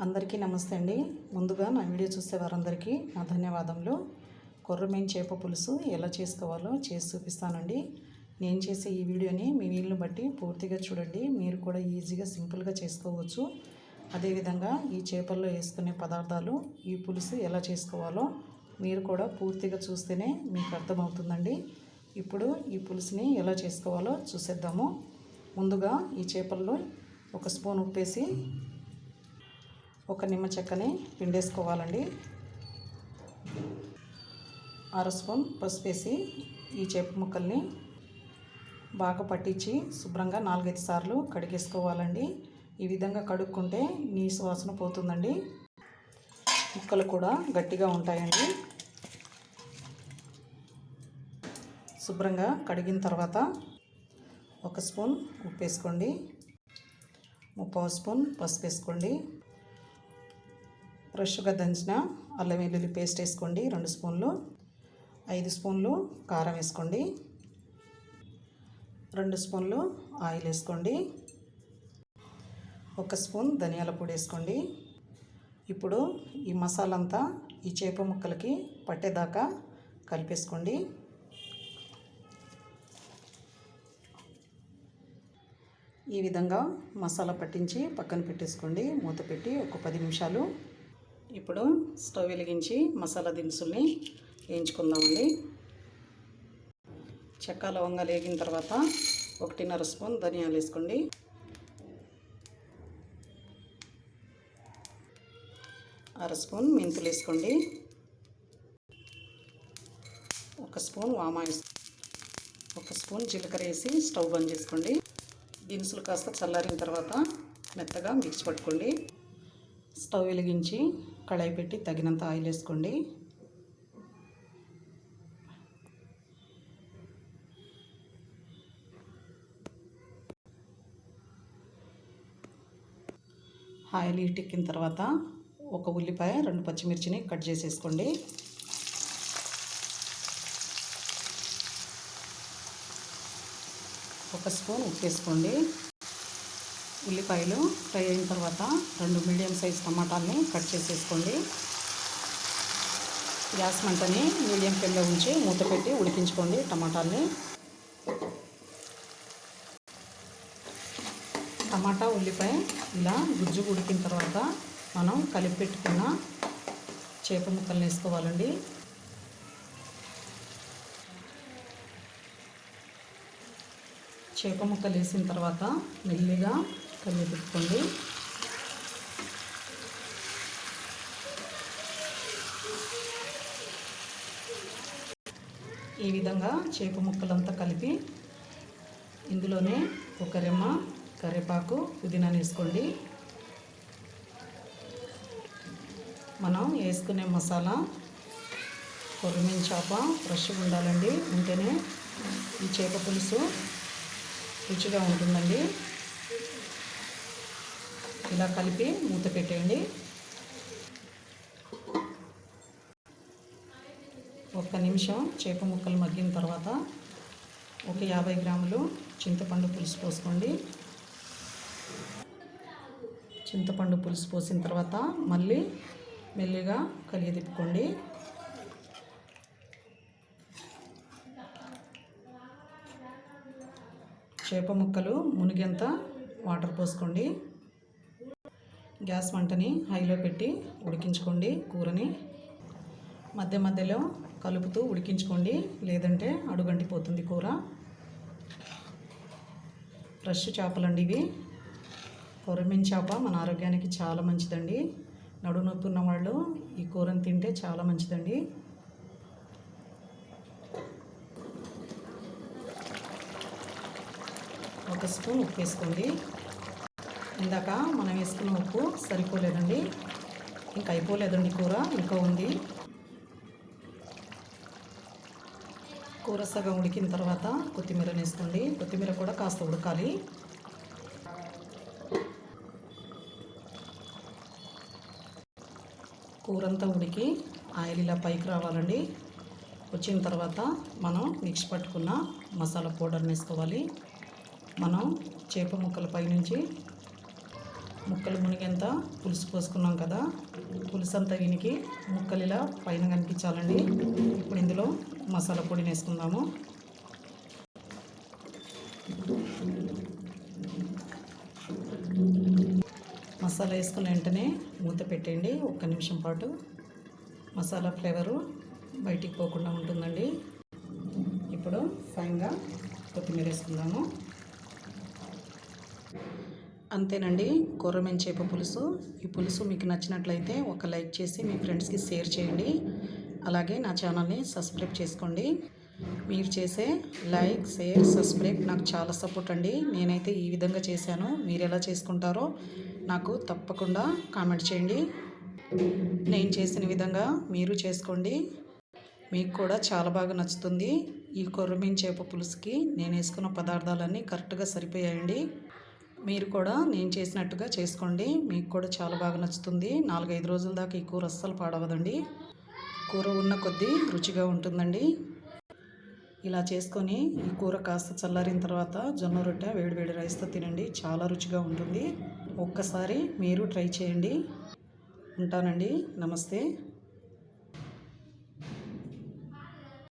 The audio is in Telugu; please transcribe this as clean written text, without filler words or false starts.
అందరికీ నమస్తే అండి. ముందుగా నా వీడియో చూసే వారందరికీ నా ధన్యవాదములు. కొర్రమీను చేప పులుసు ఎలా చేసుకోవాలో చేసి చూపిస్తానండి. నేను చేసే ఈ వీడియోని మీ వీలుని బట్టి పూర్తిగా చూడండి. మీరు కూడా ఈజీగా సింపుల్గా చేసుకోవచ్చు. అదేవిధంగా ఈ చేపల్లో వేసుకునే పదార్థాలు, ఈ పులుసు ఎలా చేసుకోవాలో మీరు కూడా పూర్తిగా చూస్తేనే మీకు అర్థమవుతుందండి. ఇప్పుడు ఈ పులుసుని ఎలా చేసుకోవాలో చూసేద్దాము. ముందుగా ఈ చేపల్లో ఒక స్పూన్ ఉప్పేసి ఒక నిమ్మ చెక్కని పిండేసుకోవాలండి. అర స్పూన్ పసుపు వేసి ఈ చేప ముక్కల్ని బాగా పట్టించి శుభ్రంగా 4-5 సార్లు కడిగేసుకోవాలండి. ఈ విధంగా కడుక్కుంటే నీసు వాసన పోతుందండి. ముక్కలు కూడా గట్టిగా ఉంటాయండి. శుభ్రంగా కడిగిన తర్వాత ఒక స్పూన్ ఉప్పు వేసుకోండి, 1/4 స్పూన్ పసుపు వేసుకోండి, ఫ్రెష్గా దంచిన అల్లం వెల్లుల్లి పేస్ట్ వేసుకోండి 2 స్పూన్లు, 5 స్పూన్లు కారం వేసుకోండి, 2 స్పూన్లు ఆయిల్ వేసుకోండి, 1 స్పూన్ ధనియాల పొడి వేసుకోండి. ఇప్పుడు ఈ మసాలా అంతా ఈ చేప ముక్కలకి పట్టేదాకా కలిపేసుకోండి. ఈ విధంగా మసాలా పట్టించి పక్కన పెట్టేసుకోండి. మూత పెట్టి ఒక 10 నిమిషాలు. ఇప్పుడు స్టవ్ వెలిగించి మసాలా దినుసుల్ని వేయించుకుందామండి. చెక్క లవంగాలు వేగిన తర్వాత 1.5 స్పూన్ ధనియాలు వేసుకోండి, 1/2 స్పూన్ మెంతులు వేసుకోండి, 1 స్పూన్ వామ, 1 స్పూన్ జీలకర్ర వేసి స్టవ్ బంద్ చేసుకోండి. దినుసులు కాస్త చల్లారిన తర్వాత మెత్తగా మిక్స్ పట్టుకోండి. స్టవ్ వెలిగించి కళాయి పెట్టి తగినంత ఆయిల్ వేసుకోండి. ఆయిల్ ఎక్కిన తర్వాత ఒక ఉల్లిపాయ, 2 పచ్చిమిర్చిని కట్ చేసేసుకోండి. ఒక స్పూన్ ఉప్పు వేసుకోండి. ఉల్లిపాయలు ఫ్రై అయిన తర్వాత 2 మీడియం సైజ్ టమాటాలని కట్ చేసేసుకోండి. గ్యాస్ మంటని మీడియం ఫ్లేమ్లో ఉంచి మూత పెట్టి ఉడికించుకోండి టమాటాలని. టమాటా, ఉల్లిపాయ ఇలా గుజ్జు ఉడికిన తర్వాత మనం కలిపి పెట్టుకున్న చేప ముక్కల్ని వేసుకోవాలండి. చేప ముక్కలు వేసిన తర్వాత మెల్లిగా కలిపెట్టుకోండి. ఈ విధంగా చేప ముక్కలంతా కలిపి ఇందులోనే ఒక రెమ్మ కరివేపాకు, పుదీనా వేసుకోండి. మనం వేసుకునే మసాలా కొర్రమీను చేప ఫ్రెష్గా ఉండాలండి. ఉంటేనే ఈ చేప పులుసు రుచిగా ఉంటుందండి. ఇలా కలిపి మూత పెట్టేయండి. 1 నిమిషం చేప ముక్కలు మగ్గిన తర్వాత ఒక 50 గ్రాములు చింతపండు పులుసు పోసుకోండి. చింతపండు పులుసు పోసిన తర్వాత మళ్ళీ మెల్లిగా కలియదిప్పుకోండి. చేప ముక్కలు మునిగేంత వాటర్ పోసుకోండి. గ్యాస్ మంటని హైలో పెట్టి ఉడికించుకోండి. కూరని మధ్య మధ్యలో కలుపుతూ ఉడికించుకోండి, లేదంటే అడుగంటిపోతుంది కూర. ఫ్రెష్ చేపలండి ఇవి. కొర్రమీను చేప మన ఆరోగ్యానికి చాలా మంచిదండి. నడుము నొప్పి ఉన్న వాళ్ళు ఈ కూరని తింటే చాలా మంచిదండి. ఒక స్పూన్ ఉప్పు వేసుకోండి. ఇందాక మనం వేసుకున్న ఉప్పు సరిపోలేదండి, ఇంకా అయిపోలేదండి కూర, ఇంకా ఉంది. కూర సగం ఉడికిన తర్వాత కొత్తిమీర వేసుకోండి. కొత్తిమీర కూడా కాస్త ఉడకాలి. కూర అంతా ఉడికి ఆయిల్ ఇలా పైకి రావాలండి. వచ్చిన తర్వాత మనం మిక్స్ పట్టుకున్న మసాలా పౌడర్ని వేసుకోవాలి. మనం చేప ముక్కల పై నుంచి ముక్కలు మునిగేంత పులుసు పోసుకున్నాం కదా, పులుసు అంతా వినికి ముక్కలు ఇలా పైన కనిపించాలండి. ఇప్పుడు ఇందులో మసాలా పొడిని వేసుకుందాము. మసాలా వేసుకున్న వెంటనే మూత పెట్టండి. 1 నిమిషం పాటు మసాలా ఫ్లేవరు బయటికి పోకుండా ఉంటుందండి. ఇప్పుడు ఫైన్గా కొత్తిమీర వేసుకుందాము. అంతేనండి, కొర్రమీను చేప పులుసు. ఈ పులుసు మీకు నచ్చినట్లయితే ఒక లైక్ చేసి మీ ఫ్రెండ్స్కి షేర్ చేయండి. అలాగే నా ఛానల్ని సబ్స్క్రైబ్ చేసుకోండి. మీరు చేసే లైక్, షేర్, సబ్స్క్రైబ్ నాకు చాలా సపోర్ట్ అండి. నేనైతే ఈ విధంగా చేశాను, మీరు ఎలా చేసుకుంటారో నాకు తప్పకుండా కామెంట్ చేయండి. నేను చేసిన విధంగా మీరు చేసుకోండి, మీకు కూడా చాలా బాగా నచ్చుతుంది. ఈ కొర్రమీను చేప పులుసుకి నేను వేసుకున్న పదార్థాలన్నీ కరెక్ట్గా సరిపోయాయండి. మీరు కూడా నేను చేసినట్టుగా చేసుకోండి, మీకు కూడా చాలా బాగా నచ్చుతుంది. 4-5 రోజుల దాకా ఈ కూర అస్సలు పాడవదండి. కూర ఉన్న కొద్దీ రుచిగా ఉంటుందండి. ఇలా చేసుకొని ఈ కూర కాస్త చల్లారిన తర్వాత జొన్న రొట్టె వేడివేడి రైస్తో తినండి, చాలా రుచిగా ఉంటుంది. ఒక్కసారి మీరు ట్రై చేయండి. ఉంటానండి, నమస్తే.